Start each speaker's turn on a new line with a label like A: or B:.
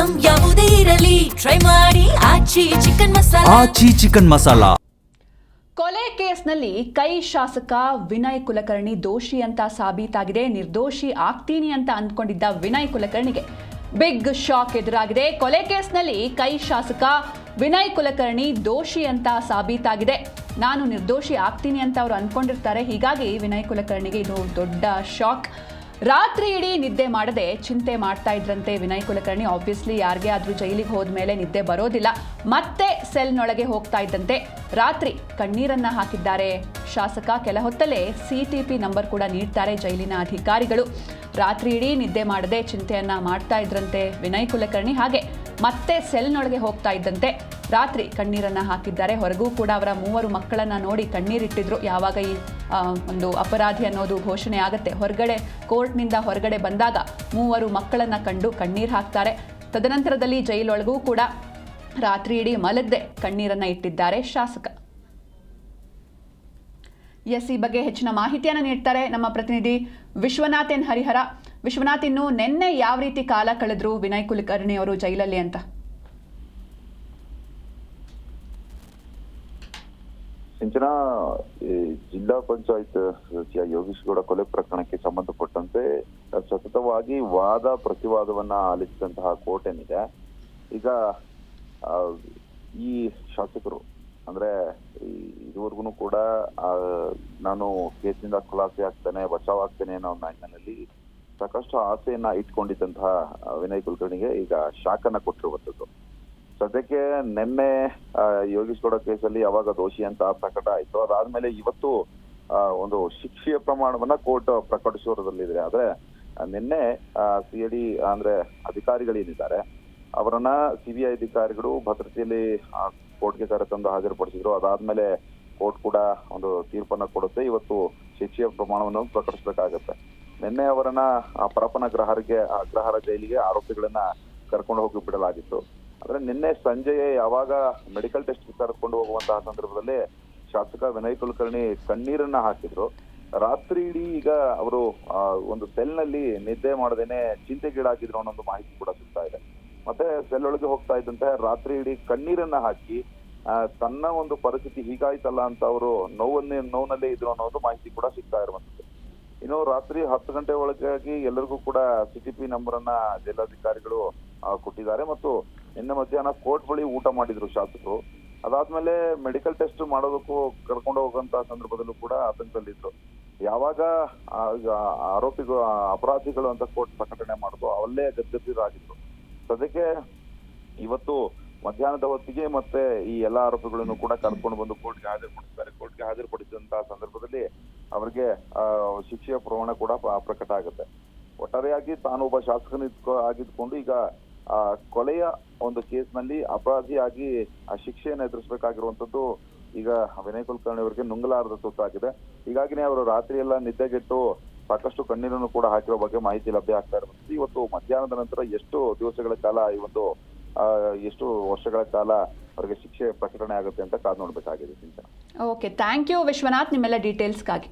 A: Item ಯಾವುದೇ ಇರಲಿ try ಮಾಡಿ ಆಚಿ ಚಿಕನ್ ಮಸಾಲಾ.
B: ಕೊಲೆ ಕೇಸ್ನಲ್ಲಿ ಕೈ ಶಾಸಕ ವಿನಯ್ ಕುಲಕರ್ಣಿ ದೋಷಿ ಅಂತ ಸಾಬೀತಾಗಿದೆ. ನಿರ್ದೋಷಿ ಆಗ್ತೀನಿ ಅಂತ ಅಂದ್ಕೊಂಡಿದ್ದ ವಿನಯ್ ಕುಲಕರ್ಣಿಗೆ ಬಿಗ್ ಶಾಕ್ ಎದುರಾಗಿದೆ. ಕೊಲೆ ಕೇಸ್ನಲ್ಲಿ ಕೈ ಶಾಸಕ ವಿನಯ್ ಕುಲಕರ್ಣಿ ದೋಷಿ ಅಂತ ಸಾಬೀತಾಗಿದೆ. ನಾನು ನಿರ್ದೋಷಿ ಆಗ್ತೀನಿ ಅಂತ ಅವರು ಅಂದ್ಕೊಂಡಿರ್ತಾರೆ. ಹೀಗಾಗಿ ವಿನಯ್ ಕುಲಕರ್ಣಿಗೆ ಇದು ದೊಡ್ಡ ಶಾಕ್. ರಾತ್ರಿ ಇಡೀ ನಿದ್ದೆ ಮಾಡದೆ ಚಿಂತೆ ಮಾಡ್ತಾ ಇದ್ರಂತೆ ವಿನಯ್ ಕುಲಕರ್ಣಿ. ಆಬ್ವಿಯಸ್ಲಿ ಯಾರಿಗೆ ಆದರೂ ಜೈಲಿಗೆ ಹೋದ ಮೇಲೆ ನಿದ್ದೆ ಬರೋದಿಲ್ಲ. ಮತ್ತೆ ಸೆಲ್ನೊಳಗೆ ಹೋಗ್ತಾ ಇದ್ದಂತೆ ರಾತ್ರಿ ಕಣ್ಣೀರನ್ನ ಹಾಕಿದ್ದಾರೆ ಶಾಸಕ. ಕೆಲ ಹೊತ್ತಲ್ಲೇ CTP ನಂಬರ್ ಕೂಡ ನೀಡ್ತಾರೆ ಜೈಲಿನ ಅಧಿಕಾರಿಗಳು. ರಾತ್ರಿ ಇಡೀ ನಿದ್ದೆ ಮಾಡದೆ ಚಿಂತೆಯನ್ನ ಮಾಡ್ತಾ ಇದ್ರಂತೆ ವಿನಯ್ ಕುಲಕರ್ಣಿ. ಹಾಗೆ ಮತ್ತೆ ಸೆಲ್ನೊಳಗೆ ಹೋಗ್ತಾ ಇದ್ದಂತೆ ರಾತ್ರಿ ಕಣ್ಣೀರನ್ನ ಹಾಕಿದ್ದಾರೆ. ಹೊರಗೂ ಕೂಡ ಅವರ 3 ಮಕ್ಕಳನ್ನ ನೋಡಿ ಕಣ್ಣೀರಿಟ್ಟಿದ್ರು. ಯಾವಾಗ ಈ ಒಂದು ಅಪರಾಧಿ ಅನ್ನೋದು ಘೋಷಣೆ ಆಗುತ್ತೆ, ಹೊರಗಡೆ ಕೋರ್ಟ್ನಿಂದ ಹೊರಗಡೆ ಬಂದಾಗ 3 ಮಕ್ಕಳನ್ನ ಕಂಡು ಕಣ್ಣೀರು ಹಾಕ್ತಾರೆ. ತದನಂತರದಲ್ಲಿ ಜೈಲೊಳಗೂ ಕೂಡ ರಾತ್ರಿ ಇಡೀ ಮಲಗದೆ ಕಣ್ಣೀರನ್ನ ಇಟ್ಟಿದ್ದಾರೆ ಶಾಸಕ. ಈ ಬಗ್ಗೆ ಹೆಚ್ಚಿನ ಮಾಹಿತಿಯನ್ನು ನೀಡ್ತಾರೆ ನಮ್ಮ ಪ್ರತಿನಿಧಿ ವಿಶ್ವನಾಥ್ ಎನ್ ಹರಿಹರ. ವಿಶ್ವನಾಥ್, ಇನ್ನು ನಿನ್ನೆ ಯಾವ ರೀತಿ ಕಾಲ ಕಳೆದ್ರು ವಿನಯ್ ಕುಲಕರ್ಣಿ ಅವರು ಜೈಲಲ್ಲಿ ಅಂತ?
C: ಸಿಂಚನಾ, ಜಿಲ್ಲಾ ಪಂಚಾಯತ್ ಸದಸ್ಯ ಯೋಗೀಶ್ ಗೌಡ ಕೊಲೆ ಪ್ರಕರಣಕ್ಕೆ ಸಂಬಂಧಪಟ್ಟಂತೆ ಸತತವಾಗಿ ವಾದ ಪ್ರತಿವಾದವನ್ನ ಆಲಿಸಿದಂತಹ ಕೋರ್ಟ್ ಏನಿದೆ, ಈಗ ಈ ಶಾಸಕರು ಅಂದ್ರೆ ಇದುವರೆಗೂ ಕೂಡ ನಾನು ಕೇಸಿನಿಂದ ಖುಲಾಸೆ ಆಗ್ತೇನೆ, ಬಚಾವ್ ಆಗ್ತೇನೆ ಅನ್ನೋ ನಿಟ್ಟಿನಲ್ಲಿ ಸಾಕಷ್ಟು ಆಸೆಯನ್ನ ಇಟ್ಕೊಂಡಿದ್ದಂತಹ ವಿನಯ್ ಕುಲಕರ್ಣಿಗೆ ಈಗ ಶಾಕನ್ನ ಕೊಟ್ಟಿರುವಂತದ್ದು. ಸದ್ಯಕ್ಕೆ ನಿನ್ನೆ ಯೋಗೀಶ್ ಗೌಡ ಕೇಸಲ್ಲಿ ಯಾವಾಗ ದೋಷಿ ಅಂತ ಪ್ರಕಟ ಆಯ್ತು, ಅದಾದ್ಮೇಲೆ ಇವತ್ತು ಒಂದು ಶಿಕ್ಷೆಯ ಪ್ರಮಾಣವನ್ನ ಕೋರ್ಟ್ ಪ್ರಕಟಿಸೋದ್ರಲ್ಲಿದೆ. ಆದ್ರೆ ನಿನ್ನೆ CID ಅಂದ್ರೆ ಅಧಿಕಾರಿಗಳೇನಿದ್ದಾರೆ ಅವರನ್ನ CBI ಅಧಿಕಾರಿಗಳು ಭದ್ರತೆಯಲ್ಲಿ ಕೋರ್ಟ್ಗೆ ಕರೆತಂದು ಹಾಜರುಪಡಿಸಿದ್ರು. ಅದಾದ್ಮೇಲೆ ಕೋರ್ಟ್ ಕೂಡ ಒಂದು ತೀರ್ಪನ್ನ ಕೊಡುತ್ತೆ. ಇವತ್ತು ಶಿಕ್ಷೆಯ ಪ್ರಮಾಣವನ್ನು ಪ್ರಕಟಿಸಬೇಕಾಗತ್ತೆ. ನಿನ್ನೆ ಅವರನ್ನ ಪರಪ್ಪನ ಅಗ್ರಹಾರ ಜೈಲಿಗೆ ಆರೋಪಿಗಳನ್ನ ಕರ್ಕೊಂಡು ಹೋಗಿ ಬಿಡಲಾಗಿತ್ತು. ಆದ್ರೆ ನಿನ್ನೆ ಸಂಜೆ ಯಾವಾಗ ಮೆಡಿಕಲ್ ಟೆಸ್ಟ್ ಕರೆದುಕೊಂಡು ಹೋಗುವಂತಹ ಸಂದರ್ಭದಲ್ಲಿ ಶಾಸಕ ವಿನಯ್ ಕುಲಕರ್ಣಿ ಕಣ್ಣೀರನ್ನ ಹಾಕಿದ್ರು. ರಾತ್ರಿ ಇಡೀ ಈಗ ಅವರು ಒಂದು ಸೆಲ್ನಲ್ಲಿ ನಿದ್ದೆ ಮಾಡದೇನೆ ಚಿಂತೆಗೀಡಾಗಿದ್ರು ಅನ್ನೋ ಮಾಹಿತಿ ಕೂಡ ಸಿಗ್ತಾ ಇದೆ. ಮತ್ತೆ ಸೆಲ್ ಒಳಗೆ ಹೋಗ್ತಾ ಇದ್ದಂತೆ ರಾತ್ರಿ ಇಡೀ ಕಣ್ಣೀರನ್ನ ಹಾಕಿ ತನ್ನ ಒಂದು ಪರಿಸ್ಥಿತಿ ಹೀಗಾಯ್ತಲ್ಲ ಅಂತ ಅವರು ನೋವಿನಲ್ಲೇ ಇದ್ರು ಅನ್ನೋದು ಮಾಹಿತಿ ಕೂಡ ಸಿಗ್ತಾ ಇರುವಂತದ್ದು. ಇನ್ನು ರಾತ್ರಿ 10 ಗಂಟೆ ಒಳಗಾಗಿ ಎಲ್ಲರಿಗೂ ಕೂಡ CTP ನಂಬರ್ ಅನ್ನ ಜಿಲ್ಲಾಧಿಕಾರಿಗಳು ಕೊಟ್ಟಿದ್ದಾರೆ. ಮತ್ತು ನಿನ್ನೆ ಮಧ್ಯಾಹ್ನ ಕೋರ್ಟ್ ಬಳಿ ಊಟ ಮಾಡಿದ್ರು ಶಾಸಕರು. ಅದಾದ್ಮೇಲೆ ಮೆಡಿಕಲ್ ಟೆಸ್ಟ್ ಮಾಡೋದಕ್ಕೂ ಕರ್ಕೊಂಡು ಹೋಗುವಂತಹ ಸಂದರ್ಭದಲ್ಲೂ ಕೂಡ ಆತಂಕದಲ್ಲಿದ್ರು. ಯಾವಾಗ ಅಪರಾಧಿಗಳು ಅಂತ ಕೋರ್ಟ್ ಪ್ರಕಟಣೆ ಮಾಡಿದ್ರು ಅವಲ್ಲೇ ಗದ್ಗದಿರಾಗಿದ್ರು. ಸದ್ಯಕ್ಕೆ ಇವತ್ತು ಮಧ್ಯಾಹ್ನದ ಹೊತ್ತಿಗೆ ಮತ್ತೆ ಈ ಎಲ್ಲಾ ಆರೋಪಿಗಳನ್ನು ಕೂಡ ಕರ್ಕೊಂಡು ಬಂದು ಕೋರ್ಟ್ಗೆ ಹಾಜರುಪಡಿಸಿದ್ದಾರೆ. ಕೋರ್ಟ್ಗೆ ಹಾಜರುಪಡಿಸಿದಂತಹ ಸಂದರ್ಭದಲ್ಲಿ ಅವರಿಗೆ ಶಿಕ್ಷೆಯ ಪ್ರಮಾಣ ಕೂಡ ಪ್ರಕಟ ಆಗುತ್ತೆ. ಒಟ್ಟಾರೆಯಾಗಿ ತಾನು ಒಬ್ಬ ಆಗಿದ್ಕೊಂಡು ಈಗ ಕೊಲೆಯ ಒಂದು ಕೇಸ್ನಲ್ಲಿ ಅಪರಾಧಿಯಾಗಿ ಆ ಶಿಕ್ಷೆಯನ್ನು ಎದುರಿಸಬೇಕಾಗಿರುವಂತದ್ದು ಈಗ ವಿನಯ್ ಕುಲಕರ್ಣಿ ಅವರಿಗೆ ನುಂಗಲಾರದ ತುತ್ತಾಗಿದೆ. ಹೀಗಾಗಿನೇ ಅವರು ರಾತ್ರಿ ಎಲ್ಲ ನಿದ್ದೆಗೆಟ್ಟು ಸಾಕಷ್ಟು ಕಣ್ಣೀರನ್ನು ಕೂಡ ಹಾಕಿರೋ ಬಗ್ಗೆ ಮಾಹಿತಿ ಲಭ್ಯ ಆಗ್ತಾ ಇರುವಂತದ್ದು. ಇವತ್ತು ಮಧ್ಯಾಹ್ನದ ನಂತರ ಎಷ್ಟು ದಿವಸಗಳ ಕಾಲ ಎಷ್ಟು ವರ್ಷಗಳ ಕಾಲ ಅವರಿಗೆ ಶಿಕ್ಷೆ ಪ್ರಕಟಣೆ ಆಗುತ್ತೆ ಅಂತ ಕಾದು ನೋಡ್ಬೇಕಾಗಿದೆ.
B: ಓಕೆ, ಥ್ಯಾಂಕ್ ಯು ವಿಶ್ವನಾಥ್ ನಿಮ್ಮೆಲ್ಲ ಡೀಟೇಲ್ಸ್ಗಾಗಿ.